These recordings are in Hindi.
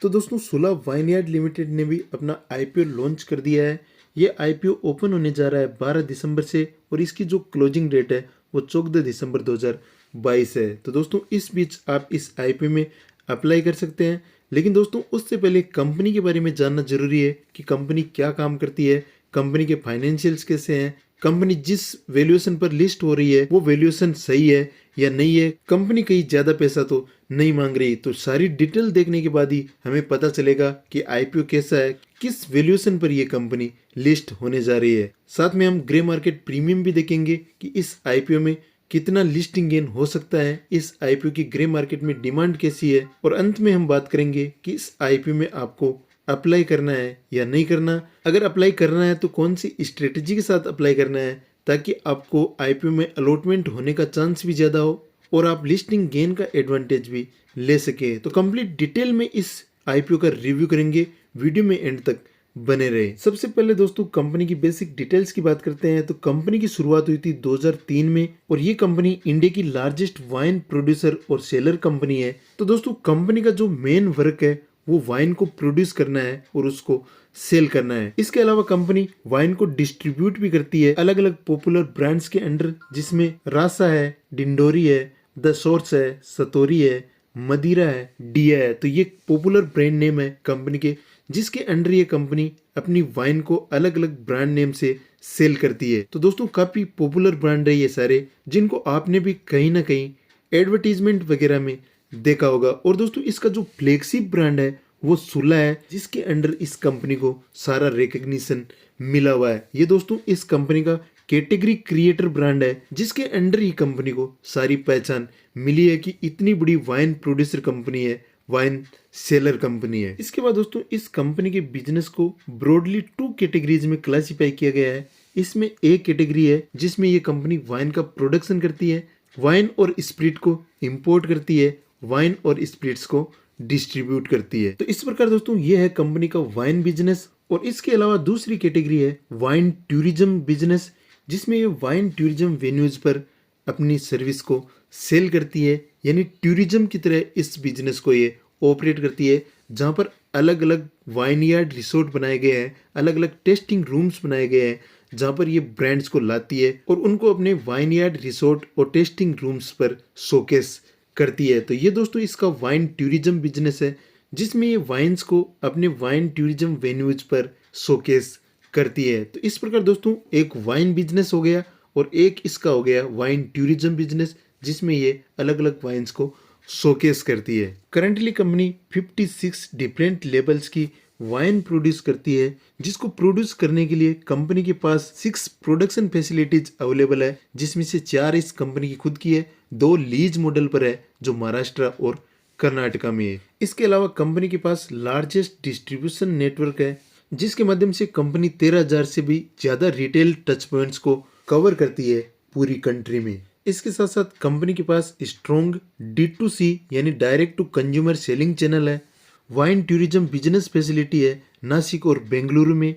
तो दोस्तों सुलह वाइनयार्ड लिमिटेड ने भी अपना आईपीओ लॉन्च कर दिया है। ये आईपीओ ओपन होने जा रहा है 12 दिसंबर से और इसकी जो क्लोजिंग डेट है वो 14 दिसंबर 2022 है। तो दोस्तों इस बीच आप इस आईपीओ में अप्लाई कर सकते हैं। लेकिन दोस्तों उससे पहले कंपनी के बारे में जानना जरूरी है कि कंपनी क्या काम करती है, कंपनी के फाइनेंशियल्स कैसे हैं, कंपनी जिस वैल्यूएशन पर लिस्ट हो रही है वो वैल्यूएशन सही है या नहीं है, कंपनी कहीं ज्यादा पैसा तो नहीं मांग रही। तो सारी डिटेल देखने के बाद ही हमें पता चलेगा कि आईपीओ कैसा है, किस वैल्यूएशन पर ये कंपनी लिस्ट होने जा रही है। साथ में हम ग्रे मार्केट प्रीमियम भी देखेंगे कि इस आईपीओ में कितना लिस्टिंग गेन हो सकता है, इस आईपीओ की ग्रे मार्केट में डिमांड कैसी है, और अंत में हम बात करेंगे कि इस आईपीओ में आपको अप्लाई करना है या नहीं करना। अगर अप्लाई करना है तो कौन सी स्ट्रेटेजी के साथ अप्लाई करना है ताकि आपको आईपीओ में अलॉटमेंट होने का चांस भी ज़्यादा हो और आप लिस्टिंग गेन का एडवांटेज भी ले सके। तो कंप्लीट डिटेल में इस आईपीओ का रिव्यू करेंगे, वीडियो में एंड तक बने रहे। सबसे पहले दोस्तों कंपनी की बेसिक डिटेल्स की बात करते हैं। तो कंपनी की शुरुआत हुई थी 2003 में और ये कंपनी इंडिया की लार्जेस्ट वाइन प्रोड्यूसर और सेलर कंपनी है। तो दोस्तों कंपनी का जो मेन वर्क है वो वाइन को प्रोड्यूस करना है और उसको सेल करना है। इसके अलावा कंपनी वाइन को डिस्ट्रीब्यूट भी करती है अलग अलग पॉपुलर ब्रांड्स के अंडर, जिसमें रासा है, डिंडोरी है, द सोर्स है, सतोरी है, मदिरा है, डिया है। तो ये पॉपुलर ब्रांड नेम है कंपनी के, जिसके अंडर ये कंपनी अपनी वाइन को अलग अलग ब्रांड नेम से सेल करती है। तो दोस्तों काफी पॉपुलर ब्रांड है ये सारे, जिनको आपने भी कहीं ना कहीं एडवर्टीजमेंट वगैरह में देखा होगा। और दोस्तों इसका जो फ्लैगशिप ब्रांड है वो सुलह है, जिसके अंडर इस कंपनी को सारा रिकग्निशन मिला हुआ है। ये दोस्तों इस कंपनी का कैटेगरी क्रिएटर ब्रांड है, जिसके अंडर ही कंपनी को सारी पहचान मिली है कि इतनी बड़ी वाइन प्रोड्यूसर कंपनी है, वाइन सेलर कंपनी है। इसके बाद दोस्तों इस कंपनी के बिजनेस को ब्रॉडली 2 कैटेगरीज में क्लासिफाई किया गया है। इसमें एक कैटेगरी है जिसमें ये कंपनी वाइन का प्रोडक्शन करती है, वाइन और स्पिरिट को इंपोर्ट करती है, वाइन और स्पिरिट्स को डिस्ट्रीब्यूट करती है। तो इस प्रकार दोस्तों ये है कंपनी का वाइन बिजनेस। और इसके अलावा दूसरी कैटेगरी है वाइन टूरिज्म बिजनेस, जिसमें ये वाइन टूरिज्म वेन्यूज पर अपनी सर्विस को सेल करती है, यानी टूरिज्म की तरह इस बिजनेस को ये ऑपरेट करती है, जहाँ पर अलग अलग वाइनयार्ड रिसोर्ट बनाए गए हैं, अलग अलग टेस्टिंग रूम्स बनाए गए हैं, जहाँ पर ये ब्रांड्स को लाती है और उनको अपने वाइनयार्ड रिसोर्ट और टेस्टिंग रूम्स पर शोकेस करती है। तो ये दोस्तों इसका वाइन टूरिज्म बिजनेस है, जिसमें ये वाइन्स को अपने वाइन टूरिज्म वेन्यूज पर शोकेस करती है। तो इस प्रकार दोस्तों एक वाइन बिजनेस हो गया और एक इसका हो गया वाइन टूरिज्म बिजनेस, जिसमें ये अलग अलग वाइन्स को शोकेस करती है। करंटली कंपनी 56 डिफरेंट लेवल्स की वाइन प्रोड्यूस करती है, जिसको प्रोड्यूस करने के लिए कंपनी के पास 6 प्रोडक्शन फैसिलिटीज अवेलेबल है, जिसमें से 4 इस कंपनी की खुद की है, 2 लीज मॉडल पर है जो महाराष्ट्र और कर्नाटका में है। इसके अलावा कंपनी के पास लार्जेस्ट डिस्ट्रीब्यूशन नेटवर्क है, जिसके माध्यम से कंपनी 13,000 से भी ज्यादा रिटेल टच पॉइंट्स को कवर करती है पूरी कंट्री में। इसके साथ साथ कंपनी के पास स्ट्रॉन्ग D2C यानी direct to consumer selling channel है, वाइन टूरिज्म बिजनेस फैसिलिटी है नासिक और बेंगलुरु में,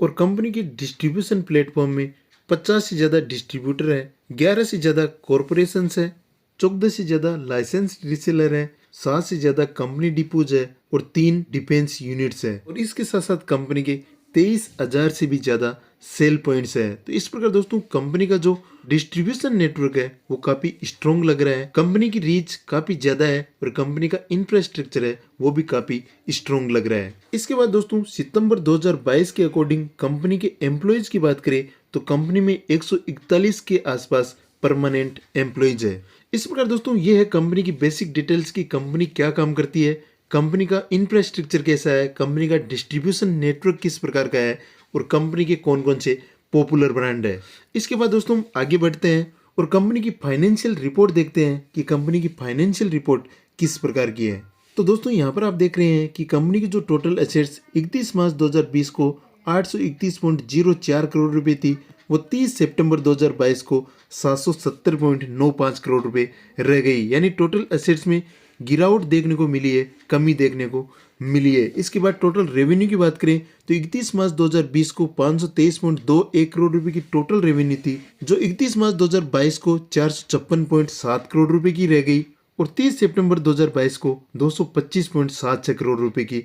और कंपनी के डिस्ट्रीब्यूशन प्लेटफॉर्म में 50 से ज़्यादा डिस्ट्रीब्यूटर है, 11 से ज़्यादा कॉरपोरेशन है, 14 से ज़्यादा लाइसेंस रिसेलर है, 7 से ज़्यादा कंपनी डिपोज है और 3 डिफेंस यूनिट्स है। और इसके साथ साथ कंपनी के 23,000 से भी ज़्यादा सेल पॉइंट्स है। तो इस प्रकार दोस्तों कंपनी का जो डिस्ट्रीब्यूशन नेटवर्क है वो काफी स्ट्रॉन्ग लग रहा है, कंपनी की रीच काफी ज्यादा है और कंपनी का इंफ्रास्ट्रक्चर है वो भी काफी स्ट्रॉन्ग लग रहा है। इसके बाद दोस्तों सितंबर 2022 के अकॉर्डिंग कंपनी के एम्प्लॉयज की बात करें तो कंपनी में 141 के आसपास परमानेंट एम्प्लॉयज है। इस प्रकार दोस्तों ये है कंपनी की बेसिक डिटेल्स की कंपनी क्या काम करती है, कंपनी का इंफ्रास्ट्रक्चर कैसा है, कंपनी का डिस्ट्रीब्यूशन नेटवर्क किस प्रकार का है और कंपनी के कौन कौन से पॉपुलर ब्रांड है। इसके बाद दोस्तों हम आगे बढ़ते हैं और कंपनी की फाइनेंशियल रिपोर्ट देखते हैं कि कंपनी की फाइनेंशियल रिपोर्ट किस प्रकार की है। तो दोस्तों यहाँ पर आप देख रहे हैं कि कंपनी की जो टोटल एसेट्स 31 मार्च 2020 को 831.04 करोड़ रुपए थी, वो 30 सितंबर 2022 को 770.95 करोड़ रुपए रह गई, यानी टोटल एसेट्स में गिरावट देखने को मिली है, कमी देखने को मिली है। इसके बाद टोटल रेवेन्यू की बात करें तो 31 मार्च 2020 को 523.21 करोड़ रुपए की टोटल रेवेन्यू थी, जो 31 मार्च 2022 को 456.7 करोड़ रुपए की रह गई। और 30 सितंबर 2022 को 225.76 करोड़ रुपए की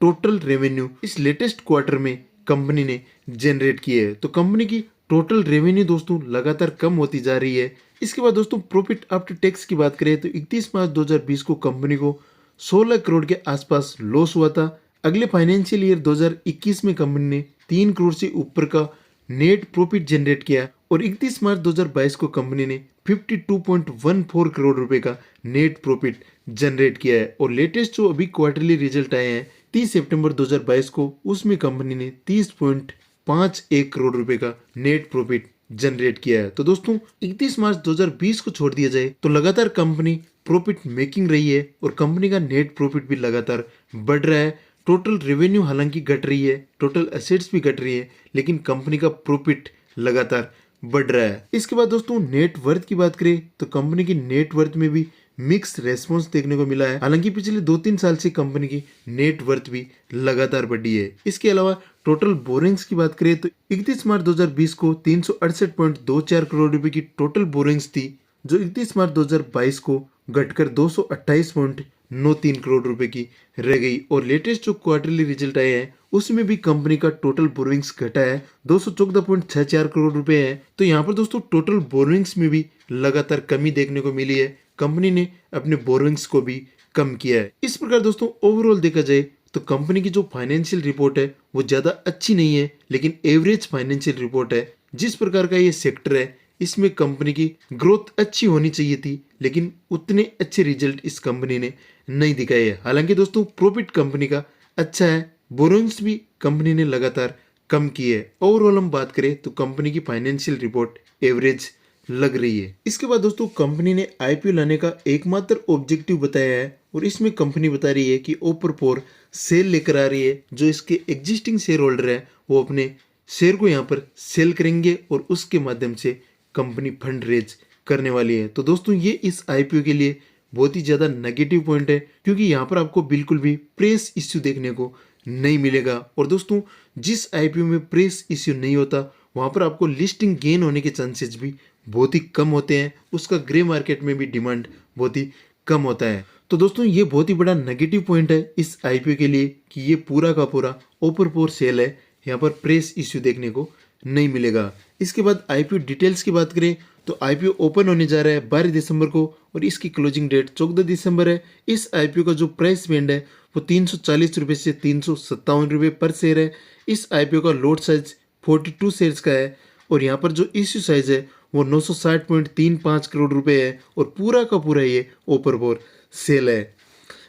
टोटल रेवेन्यू इस लेटेस्ट क्वार्टर में कंपनी ने जनरेट की है। तो कंपनी की टोटल रेवेन्यू दोस्तों लगातार कम होती जा रही है। इसके बाद दोस्तों प्रॉफिट आफ्टर टैक्स की बात करें तो 31 मार्च 2020 को कंपनी को 16 करोड़ के आसपास लॉस हुआ था। अगले फाइनेंशियल ईयर 2021 में कंपनी ने 3 करोड़ से ऊपर का नेट प्रॉफिट जनरेट किया और 31 मार्च 2022 को कंपनी ने 52.14 करोड़ रुपए का नेट प्रॉफिट जनरेट किया है। और लेटेस्ट जो अभी क्वार्टरली रिजल्ट आए हैं 30 सितंबर 2022 को, उसमें कंपनी ने 30.51 करोड़ रुपए का नेट प्रॉफिट जनरेट किया है। तो दोस्तों 31 मार्च 2020 को छोड़ दिया जाए तो लगातार कंपनी प्रॉफिट मेकिंग रही है और कंपनी का नेट प्रॉफिट भी लगातार बढ़ रहा है। टोटल रेवेन्यू हालांकि घट रही है, टोटल एसेट्स भी घट रही है, लेकिन कंपनी का प्रॉफिट लगातार बढ़ रहा है। इसके बाद दोस्तों नेट वर्थ की बात करें तो कंपनी की नेट वर्थ में भी मिक्स रेस्पॉन्स देखने को मिला है। हालांकि पिछले 2-3 साल से कंपनी की नेट वर्थ भी लगातार बढ़ी है। इसके अलावा टोटल बोरिंग्स की बात करें तो 31 मार्च 2020 को 368.24 करोड़ रुपए की टोटल बोरिंग्स थी, जो 31 मार्च 2022 को घटकर 228.93 करोड़ रुपए की रह गई। और लेटेस्ट जो क्वार्टरली रिजल्ट आए हैं उसमें भी कंपनी का टोटल बोरिंग्स घटा है, 214.64 करोड़ रुपए है। तो यहाँ पर दोस्तों टोटल बोरिंग्स में भी लगातार कमी देखने को मिली है। कंपनी ने अपने बोरिंग्स को भी कम किया है। इस प्रकार दोस्तों ओवरऑल देखा जाए तो कंपनी की जो फाइनेंशियल रिपोर्ट है वो ज्यादा अच्छी नहीं है, लेकिन एवरेज फाइनेंशियल रिपोर्ट है। जिस प्रकार का ये सेक्टर है इसमें कंपनी की ग्रोथ अच्छी होनी चाहिए थी, लेकिन उतने अच्छे रिजल्ट इस कंपनी ने नहीं दिखाए है। हालांकि दोस्तों प्रॉफिट कंपनी का अच्छा है, बोरोइंग्स भी कंपनी ने लगातार कम की है। ओवरऑल हम बात करें तो कंपनी की फाइनेंशियल रिपोर्ट एवरेज लग रही है। इसके बाद दोस्तों कंपनी ने आईपीओ लाने का एकमात्र ऑब्जेक्टिव बताया है और इसमें कंपनी बता रही है कि ओपर फॉर सेल लेकर आ रही है। जो इसके एग्जिस्टिंग शेयर होल्डर है वो अपने शेयर को यहाँ पर सेल करेंगे और उसके माध्यम से कंपनी फंड रेज करने वाली है। तो दोस्तों ये इस आईपीओ के लिए बहुत ही ज़्यादा नेगेटिव पॉइंट है, क्योंकि यहाँ पर आपको बिल्कुल भी प्रेस इश्यू देखने को नहीं मिलेगा। और दोस्तों जिस आईपीओ में प्रेस इश्यू नहीं होता वहाँ पर आपको लिस्टिंग गेन होने के चांसेस भी बहुत ही कम होते हैं। उसका ग्रे मार्केट में भी डिमांड बहुत ही कम होता है। तो दोस्तों ये बहुत ही बड़ा नेगेटिव पॉइंट है इस आईपीओ के लिए कि ये पूरा का पूरा ओपर फॉर सेल है, यहाँ पर प्रेस इश्यू देखने को नहीं मिलेगा। इसके बाद आईपीओ डिटेल्स की बात करें तो आईपीओ ओपन होने जा रहा है 12 दिसंबर को और इसकी क्लोजिंग डेट 14 दिसंबर है। इस आईपीओ का जो प्राइस बैंड है वो 340 रुपये से 357 रुपये पर शेयर है। इस आईपीओ का लोट साइज 42 शेयर्स का है और यहाँ पर जो इश्यू साइज है वो 960.35 करोड़ रुपए है और पूरा का पूरा ये ओपर फॉर सेल है।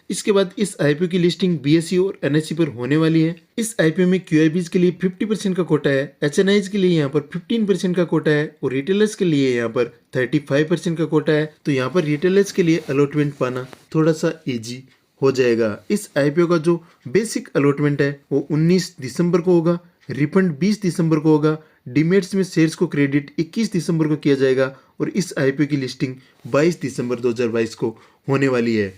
इसके बाद इस आईपीओ की लिस्टिंग बीएसई और एनएसई पर होने वाली है। इस आईपीओ में क्यूआईबीज के लिए 50% का कोटा है, एचएनआईज के लिए यहाँ पर 15% का कोटा है और रिटेलर्स के लिए यहाँ पर 35% का कोटा है। तो यहाँ पर रिटेलर्स के लिए अलॉटमेंट पाना थोड़ा सा इजी हो जाएगा। इस आईपीओ का जो बेसिक अलॉटमेंट है वो 19 दिसंबर को होगा, रिफंड 20 दिसंबर को होगा, डीमेट्स में शेयर्स को क्रेडिट 21 दिसंबर को किया जाएगा और इस आईपीओ की लिस्टिंग 22 दिसंबर 2022 को होने वाली है।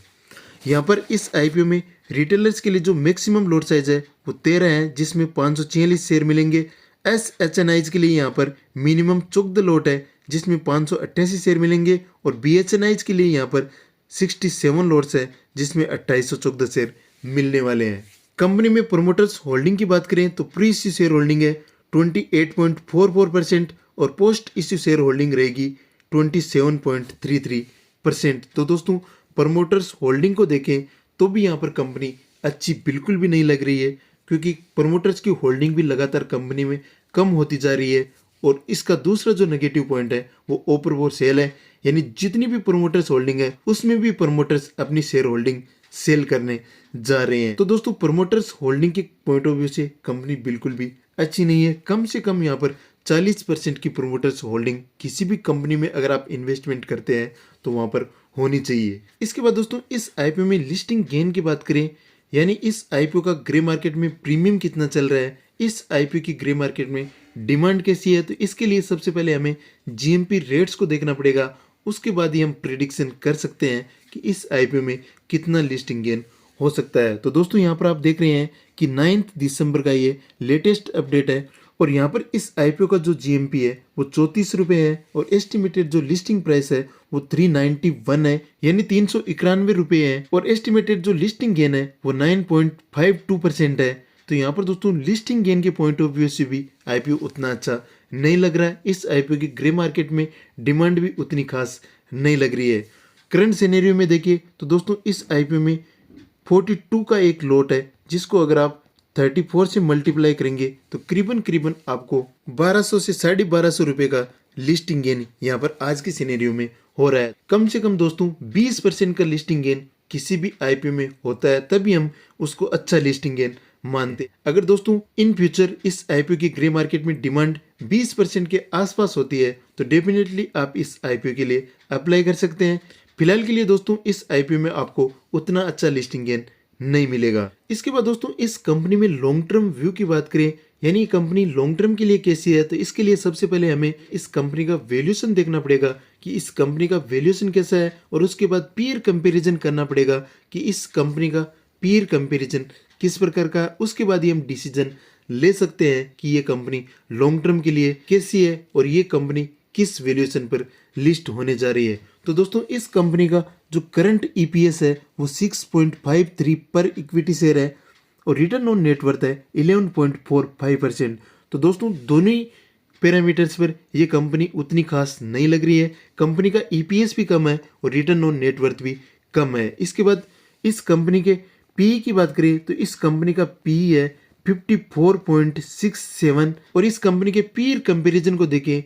यहाँ पर इस आईपीओ में रिटेलर्स के लिए जो मैक्सिमम लॉट साइज है वो 13 है, जिसमें 546 शेयर मिलेंगे। एसएचएनआईज के लिए यहाँ पर मिनिमम 14 लॉट है जिसमें 588 शेयर मिलेंगे और बीएचएनआईज के लिए यहाँ पर 67 लॉट्स है जिसमें 2814 शेयर मिलने वाले हैं। कंपनी में प्रोमोटर्स होल्डिंग की बात करें तो प्री इश्यू शेयर होल्डिंग है 28.44% और पोस्ट इश्यू शेयर होल्डिंग रहेगी 27.33%। तो दोस्तों प्रमोटर्स होल्डिंग को देखें तो भी यहाँ पर कंपनी अच्छी बिल्कुल भी नहीं लग रही है, क्योंकि प्रमोटर्स की होल्डिंग भी लगातार कंपनी में कम होती जा रही है। और इसका दूसरा जो नेगेटिव पॉइंट है वो ओपर फॉर सेल है, यानी जितनी भी प्रमोटर्स होल्डिंग है उसमें भी प्रमोटर्स अपनी शेयर होल्डिंग सेल करने जा रहे हैं। तो दोस्तों प्रमोटर्स होल्डिंग के पॉइंट ऑफ व्यू से कंपनी बिल्कुल भी अच्छी नहीं है। कम से कम यहाँ पर 40% की प्रमोटर्स होल्डिंग किसी भी कंपनी में अगर आप इन्वेस्टमेंट करते हैं तो वहाँ पर होनी चाहिए। इसके बाद दोस्तों इस आईपीओ में लिस्टिंग गेन की बात करें, यानी इस आईपीओ का ग्रे मार्केट में प्रीमियम कितना चल रहा है, इस आईपीओ की ग्रे मार्केट में डिमांड कैसी है, तो इसके लिए सबसे पहले हमें जीएमपी रेट्स को देखना पड़ेगा। उसके बाद ही हम प्रिडिक्शन कर सकते हैं कि इस आईपीओ में कितना लिस्टिंग गेन हो सकता है। तो दोस्तों यहाँ पर आप देख रहे हैं कि 9 दिसंबर का ये लेटेस्ट अपडेट है और यहाँ पर इस आईपीओ का जो जीएमपी है वो 34 रुपये है और एस्टिमेटेड जो लिस्टिंग प्राइस है वो 391 है, यानी 391 रुपये है। और एस्टिमेटेड जो लिस्टिंग गेन है वो 9.52% है। तो यहाँ पर दोस्तों लिस्टिंग गेन के पॉइंट ऑफ व्यू से भी आईपीओ उतना अच्छा नहीं लग रहा है। इस आईपीओ की ग्रे मार्केट में डिमांड भी उतनी खास नहीं लग रही है। करंट सिनेरियो में देखिए तो दोस्तों इस आईपीओ में 42 का एक लॉट है, जिसको अगर आप 34 से मल्टीप्लाई करेंगे तो करीबन आपको 1200 से 1250 रुपये का लिस्टिंग गेन यहाँ पर आज के सिनेरियो में हो रहा है। कम से कम दोस्तों 20% का लिस्टिंग गेन किसी भी आईपीओ में होता है, तभी हम उसको अच्छा लिस्टिंग गेन मानते। अगर दोस्तों इन फ्यूचर इस आईपीओ की ग्रे मार्केट में डिमांड 20% के आसपास होती है तो डेफिनेटली आप इस आईपीओ के लिए अप्लाई कर सकते हैं। फिलहाल के लिए दोस्तों इस आईपीओ में आपको उतना अच्छा लिस्टिंग गेन नहीं मिलेगा। इसके बाद दोस्तों इस कंपनी में लॉन्ग टर्म व्यू की बात करें, यानी कंपनी लॉन्ग टर्म के लिए कैसी है, तो इसके लिए सबसे पहले हमें इस कंपनी का वैल्यूएशन देखना पड़ेगा कि इस कंपनी का वैल्यूएशन कैसा है, और उसके बाद पीयर कंपैरिजन करना पड़ेगा कि इस कंपनी का पीयर कंपैरिजन किस प्रकार का। उसके बाद ही हम डिसीजन ले सकते हैं कि ये कंपनी लॉन्ग टर्म के लिए कैसी है और ये कंपनी किस वैल्यूएशन पर लिस्ट होने जा रही है। तो दोस्तों इस कंपनी का जो करंट ईपीएस है वो 6.53 पर इक्विटी शेयर है और रिटर्न ऑन नेटवर्थ है 11.45%। तो दोस्तों दोनों ही पैरामीटर्स पर ये कंपनी उतनी खास नहीं लग रही है। कंपनी का ईपीएस भी कम है और रिटर्न ऑन नेटवर्थ भी कम है। इसके बाद इस कंपनी के पीई की बात करें तो इस कंपनी का पीई है 54.67 और इस कंपनी के पीयर कंपैरिजन को देखें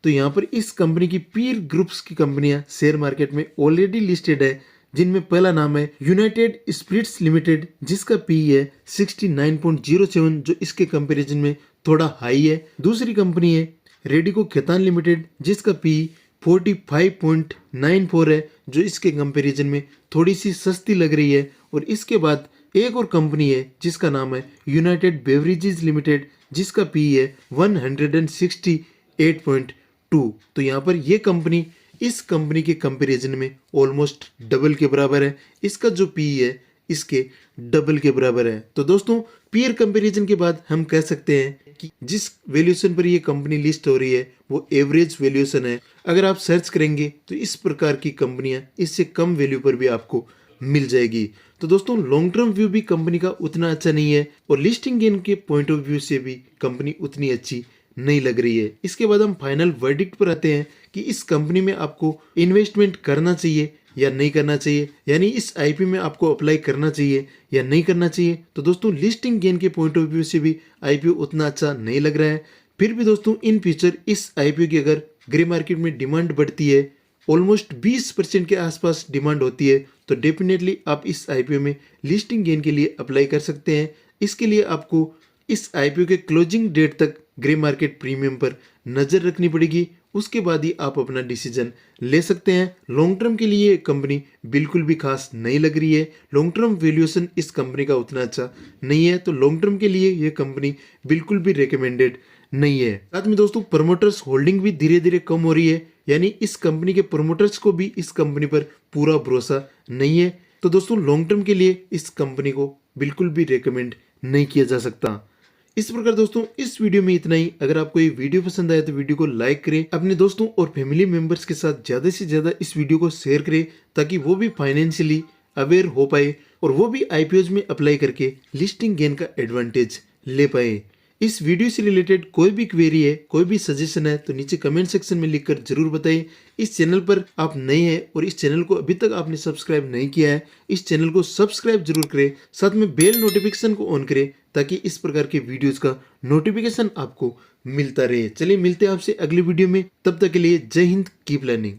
तो यहाँ पर इस कंपनी की पीयर ग्रुप्स की कंपनियां शेयर मार्केट में ऑलरेडी लिस्टेड है, जिनमें पहला नाम है यूनाइटेड स्पिरिट्स लिमिटेड, जिसका पीई है 69.07 जो इसके कंपैरिजन में थोड़ा हाई है। दूसरी कंपनी है रेडिको खैतान लिमिटेड, जिसका पीई 45.94 है जो इसके कंपैरिजन में थोड़ी सी सस्ती लग रही है। और इसके बाद एक और कंपनी है जिसका नाम है यूनाइटेड बेवरेजेस लिमिटेड, जिसका पीई है 168.2। तो यहाँ पर ये कंपनी इस कंपनी के कंपैरिजन में ऑलमोस्ट डबल के बराबर है। इसका जो पीई है इसके डबल के बराबर है। तो दोस्तों पीयर कंपैरिजन के बाद हम कह सकते हैं कि जिस वैल्यूएशन पर ये कंपनी लिस्ट हो रही है वो एवरेज वैल्यूएशन है। अगर आप सर्च करेंगे तो इस प्रकार की कंपनियां इससे कम वैल्यू पर भी आपको मिल जाएगी। तो दोस्तों लॉन्ग टर्म व्यू भी कंपनी का उतना अच्छा नहीं है और लिस्टिंग गेन के पॉइंट ऑफ व्यू से भी कंपनी उतनी अच्छी नहीं लग रही है। इसके बाद हम फाइनल वर्डिक्ट पर आते हैं कि इस कंपनी में आपको इन्वेस्टमेंट करना चाहिए या नहीं करना चाहिए, यानी इस आईपीओ में आपको अप्लाई करना चाहिए या नहीं करना चाहिए। तो दोस्तों लिस्टिंग गेन के पॉइंट ऑफ व्यू से भी आईपीओ उतना अच्छा नहीं लग रहा है। फिर भी दोस्तों इन फ्यूचर इस आईपीओ की अगर ग्रे मार्केट में डिमांड बढ़ती है, ऑलमोस्ट 20% के आसपास डिमांड होती है, तो डेफिनेटली आप इस आईपीओ में लिस्टिंग गेन के लिए अप्लाई कर सकते हैं। इसके लिए आपको इस आईपीओ के क्लोजिंग डेट तक ग्रे मार्केट प्रीमियम पर नजर रखनी पड़ेगी, उसके बाद ही आप अपना डिसीजन ले सकते हैं। लॉन्ग टर्म के लिए कंपनी बिल्कुल भी खास नहीं लग रही है। लॉन्ग टर्म वैल्यूएशन इस कंपनी का उतना अच्छा नहीं है, तो लॉन्ग टर्म के लिए ये कंपनी बिल्कुल भी रिकमेंडेड नहीं है। साथ में दोस्तों प्रमोटर्स होल्डिंग भी धीरे धीरे कम हो रही है, यानी इस कंपनी के प्रमोटर्स को भी इस कंपनी पर पूरा भरोसा नहीं है। तो दोस्तों लॉन्ग टर्म के लिए इस कंपनी को बिल्कुल भी रिकमेंड नहीं किया जा सकता। इस प्रकार दोस्तों इस वीडियो में इतना ही। अगर आपको ये वीडियो पसंद आया तो वीडियो को लाइक करें, अपने दोस्तों और फैमिली मेंबर्स के साथ ज़्यादा से ज़्यादा इस वीडियो को शेयर करें, ताकि वो भी फाइनेंशियली अवेयर हो पाए और वो भी आईपीओज में अप्लाई करके लिस्टिंग गेन का एडवांटेज ले पाए। इस वीडियो से रिलेटेड कोई भी क्वेरी है, कोई भी सजेशन है तो नीचे कमेंट सेक्शन में लिखकर जरूर बताइए। इस चैनल पर आप नए हैं और इस चैनल को अभी तक आपने सब्सक्राइब नहीं किया है, इस चैनल को सब्सक्राइब जरूर करें, साथ में बेल नोटिफिकेशन को ऑन करें ताकि इस प्रकार के वीडियोस का नोटिफिकेशन आपको मिलता रहे। चलिए मिलते हैं आपसे अगली वीडियो में, तब तक के लिए जय हिंद, कीप लर्निंग।